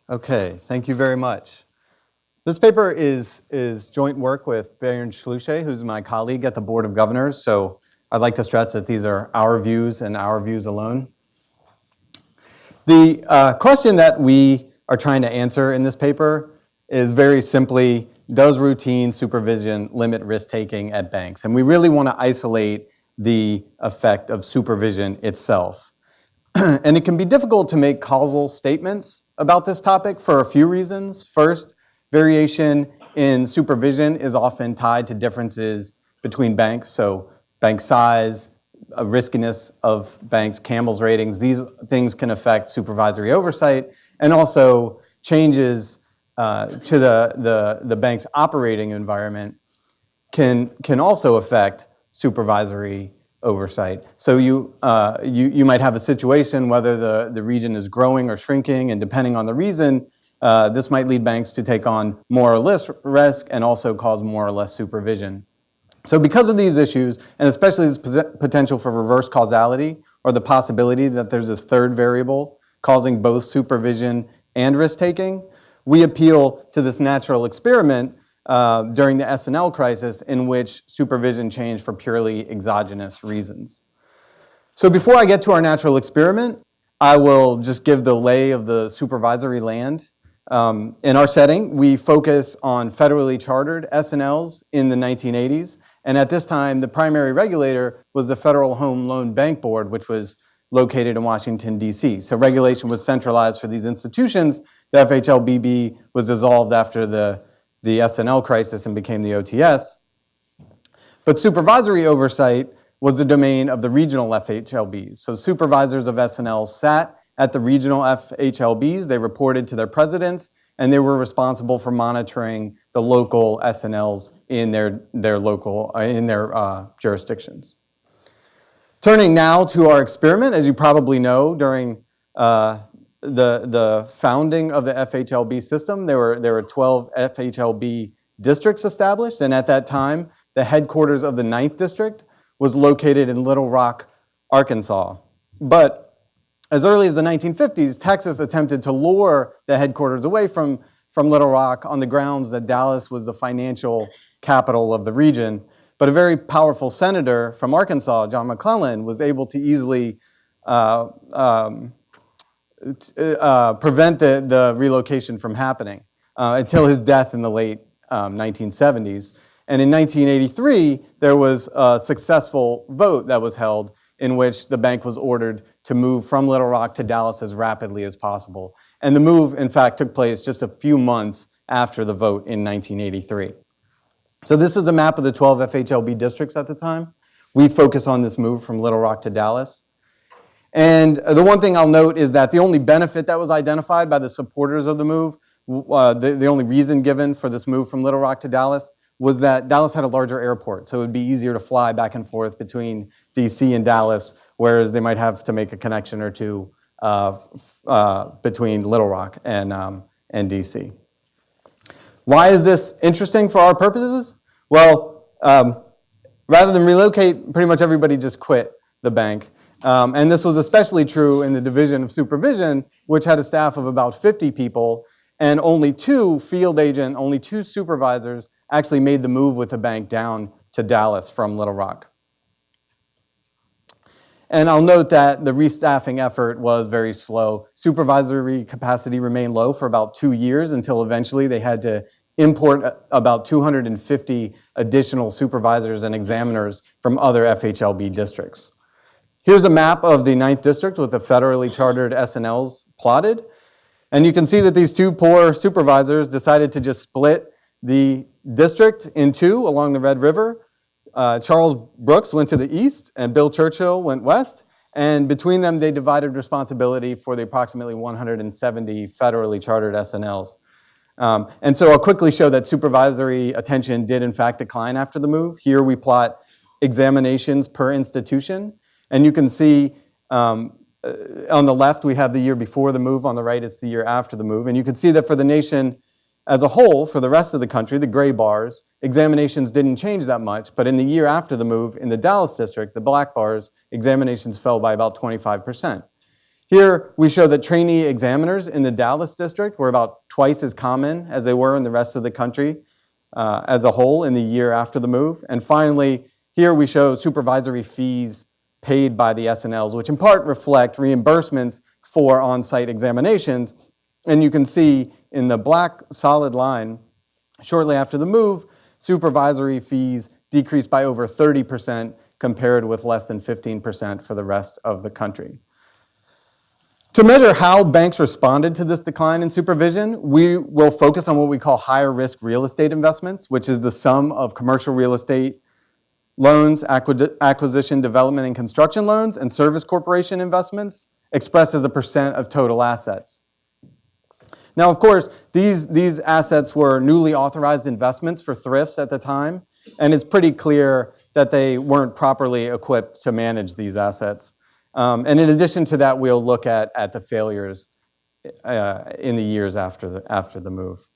Okay, thank you very much. This paper is joint work with Bernd Schluche, who's my colleague at the Board of Governors. So I'd like to stress that these are our views and our views alone. The question that we are trying to answer in this paper is very simply, does routine supervision limit risk-taking at banks? And we really want to isolate the effect of supervision itself. And it can be difficult to make causal statements about this topic for a few reasons. First, variation in supervision is often tied to differences between banks. So bank size, riskiness of banks, Campbell's ratings, these things can affect supervisory oversight, and also changes to the bank's operating environment can also affect supervisory oversight. So you might have a situation whether the region is growing or shrinking, and depending on the reason, this might lead banks to take on more or less risk and also cause more or less supervision. So because of these issues, and especially this potential for reverse causality, or the possibility that there's this third variable causing both supervision and risk-taking, we appeal to this natural experiment during the S&L crisis in which supervision changed for purely exogenous reasons. So before I get to our natural experiment, I will just give the lay of the supervisory land. In our setting, we focus on federally chartered S&Ls in the 1980s. And at this time, the primary regulator was the Federal Home Loan Bank Board, which was located in Washington, D.C. So regulation was centralized for these institutions. The FHLBB was dissolved after the S&L crisis and became the OTS. But supervisory oversight was the domain of the regional FHLBs. So supervisors of S&L sat at the regional FHLBs. They reported to their presidents, and they were responsible for monitoring the local S&Ls in their jurisdictions. Turning now to our experiment, as you probably know, during the founding of the FHLB system, there were 12 FHLB districts established, and at that time, the headquarters of the 9th District was located in Little Rock, Arkansas. But as early as the 1950s, Texas attempted to lure the headquarters away from Little Rock on the grounds that Dallas was the financial capital of the region. But a very powerful senator from Arkansas, John McClellan, was able to easily prevent the relocation from happening until his death in the late 1970s. And in 1983, there was a successful vote that was held in which the bank was ordered to move from Little Rock to Dallas as rapidly as possible. And the move, in fact, took place just a few months after the vote in 1983. So this is a map of the 12 FHLB districts at the time. We focus on this move from Little Rock to Dallas. And the one thing I'll note is that the only benefit that was identified by the supporters of the move, the only reason given for this move from Little Rock to Dallas, was that Dallas had a larger airport, so it would be easier to fly back and forth between DC and Dallas, whereas they might have to make a connection or two between Little Rock and DC. Why is this interesting for our purposes? Well, rather than relocate, pretty much everybody just quit the bank. And this was especially true in the Division of Supervision, which had a staff of about 50 people, and only 2 supervisors actually made the move with the bank down to Dallas from Little Rock. And I'll note that the restaffing effort was very slow. Supervisory capacity remained low for about 2 years until eventually they had to import about 250 additional supervisors and examiners from other FHLB districts. Here's a map of the 9th District with the federally chartered S&Ls plotted. And you can see that these 2 poor supervisors decided to just split the district in 2 along the Red River. Charles Brooks went to the east and Bill Churchill went west. And between them, they divided responsibility for the approximately 170 federally chartered S&Ls. And so I'll quickly show that supervisory attention did in fact decline after the move. Here we plot examinations per institution. And you can see on the left, we have the year before the move. On the right, it's the year after the move. And you can see that for the nation as a whole, for the rest of the country, the gray bars, examinations didn't change that much. But in the year after the move, in the Dallas district, the black bars, examinations fell by about 25%. Here we show that trainee examiners in the Dallas district were about twice as common as they were in the rest of the country as a whole in the year after the move. And finally, here we show supervisory fees paid by the SNLs, which in part reflect reimbursements for on-site examinations. And you can see in the black solid line, shortly after the move, supervisory fees decreased by over 30% compared with less than 15% for the rest of the country. To measure how banks responded to this decline in supervision, we will focus on what we call higher risk real estate investments, which is the sum of commercial real estate loans, acquisition, development, and construction loans, and service corporation investments expressed as a percent of total assets. Now, of course, these assets were newly authorized investments for thrifts at the time, and it's pretty clear that they weren't properly equipped to manage these assets. And in addition to that, we'll look at the failures in the years after the move.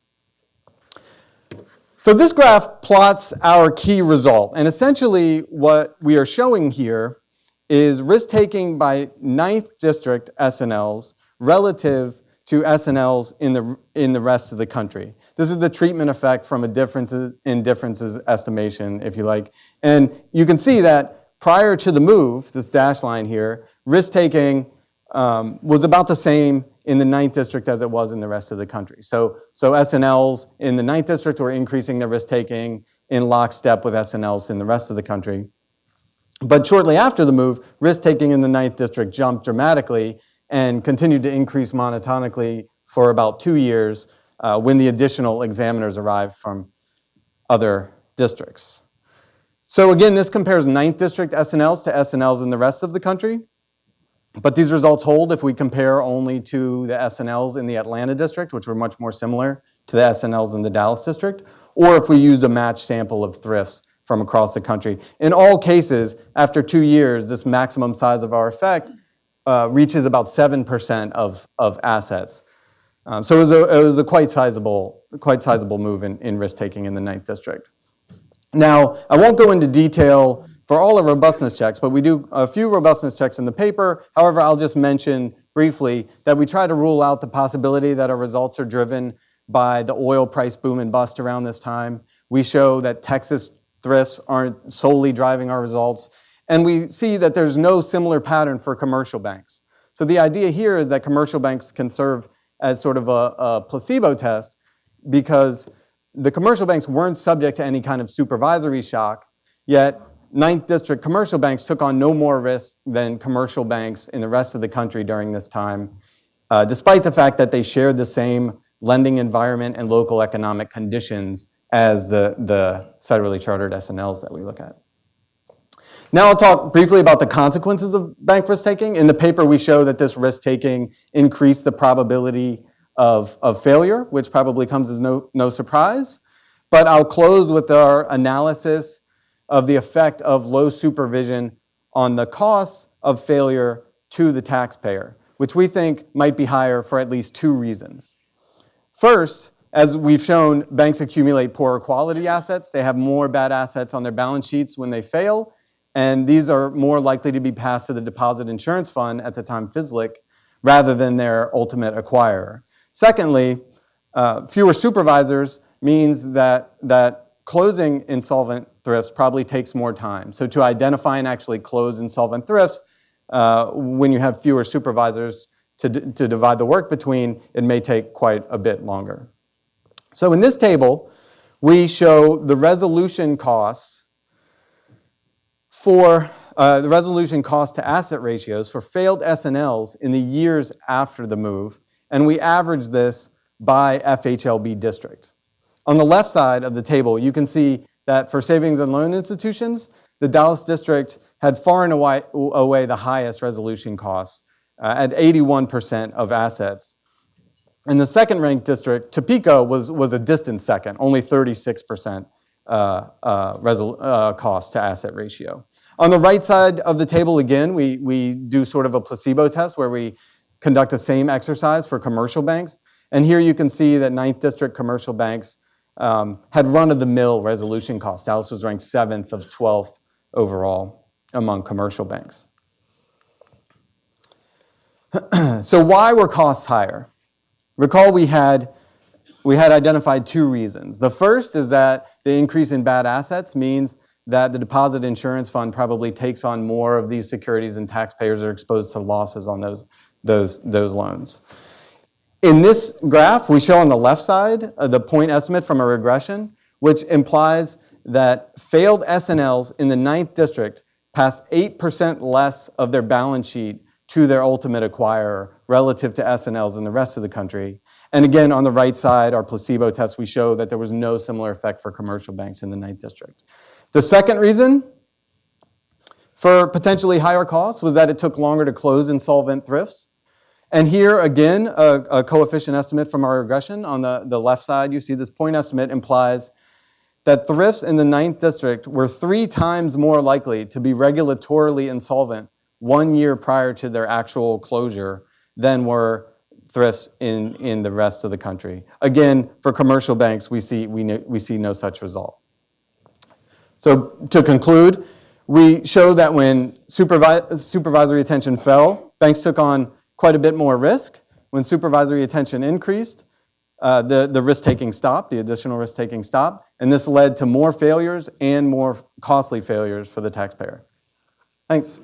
So this graph plots our key result. And essentially what we are showing here is risk-taking by 9th District SNLs relative to SNLs in the rest of the country. This is the treatment effect from a differences estimation, if you like. And you can see that prior to the move, this dash line here, risk-taking was about the same in the 9th District as it was in the rest of the country. So SNLs in the 9th District were increasing their risk-taking in lockstep with SNLs in the rest of the country. But shortly after the move, risk-taking in the 9th District jumped dramatically and continued to increase monotonically for about 2 years when the additional examiners arrived from other districts. So again, this compares 9th District SNLs to SNLs in the rest of the country. But these results hold if we compare only to the SNLs in the Atlanta district, which were much more similar to the SNLs in the Dallas district, or if we used a matched sample of thrifts from across the country. In all cases, after 2 years, this maximum size of our effect reaches about 7% of assets. So it was a quite sizable move in risk-taking in the 9th district. Now, I won't go into detail for all the robustness checks, but we do a few robustness checks in the paper. However, I'll just mention briefly that we try to rule out the possibility that our results are driven by the oil price boom and bust around this time. We show that Texas thrifts aren't solely driving our results. And we see that there's no similar pattern for commercial banks. So the idea here is that commercial banks can serve as sort of a placebo test because the commercial banks weren't subject to any kind of supervisory shock, yet 9th District commercial banks took on no more risk than commercial banks in the rest of the country during this time, despite the fact that they shared the same lending environment and local economic conditions as the federally chartered SNLs that we look at. Now I'll talk briefly about the consequences of bank risk-taking. In the paper, we show that this risk-taking increased the probability of failure, which probably comes as no surprise. But I'll close with our analysis of the effect of low supervision on the costs of failure to the taxpayer, which we think might be higher for at least 2 reasons. First, as we've shown, banks accumulate poorer quality assets. They have more bad assets on their balance sheets when they fail, and these are more likely to be passed to the deposit insurance fund, at the time FSLIC, rather than their ultimate acquirer. Secondly, fewer supervisors means that closing insolvent thrifts probably takes more time. So to identify and actually close insolvent thrifts, when you have fewer supervisors to divide the work between, it may take quite a bit longer. So in this table, we show the resolution costs for the resolution cost to asset ratios for failed SNLs in the years after the move, and we average this by FHLB district. On the left side of the table, you can see that for savings and loan institutions, the Dallas district had far and away the highest resolution costs at 81% of assets. In the second-ranked district, Topeka was a distant second, only 36% cost to asset ratio. On the right side of the table, again, we do sort of a placebo test where we conduct the same exercise for commercial banks. And here you can see that 9th District commercial banks had run-of-the-mill resolution costs. Dallas was ranked 7th of 12th overall among commercial banks. So why were costs higher? Recall we had identified two reasons. The first is that the increase in bad assets means that the deposit insurance fund probably takes on more of these securities and taxpayers are exposed to losses on those loans. In this graph, we show on the left side the point estimate from a regression, which implies that failed S&Ls in the 9th district pass 8% less of their balance sheet to their ultimate acquirer relative to S&Ls in the rest of the country. And again, on the right side, our placebo test, we show that there was no similar effect for commercial banks in the 9th district. The second reason for potentially higher costs was that it took longer to close insolvent thrifts. And here, again, a coefficient estimate from our regression. On the left side, you see this point estimate implies that thrifts in the 9th district were 3 times more likely to be regulatorily insolvent 1 year prior to their actual closure than were thrifts in the rest of the country. Again, for commercial banks, we see no such result. So to conclude, we show that when supervisory attention fell, banks took on quite a bit more risk. When supervisory attention increased, the risk-taking stopped, the additional risk-taking stopped, and this led to more failures and more costly failures for the taxpayer. Thanks.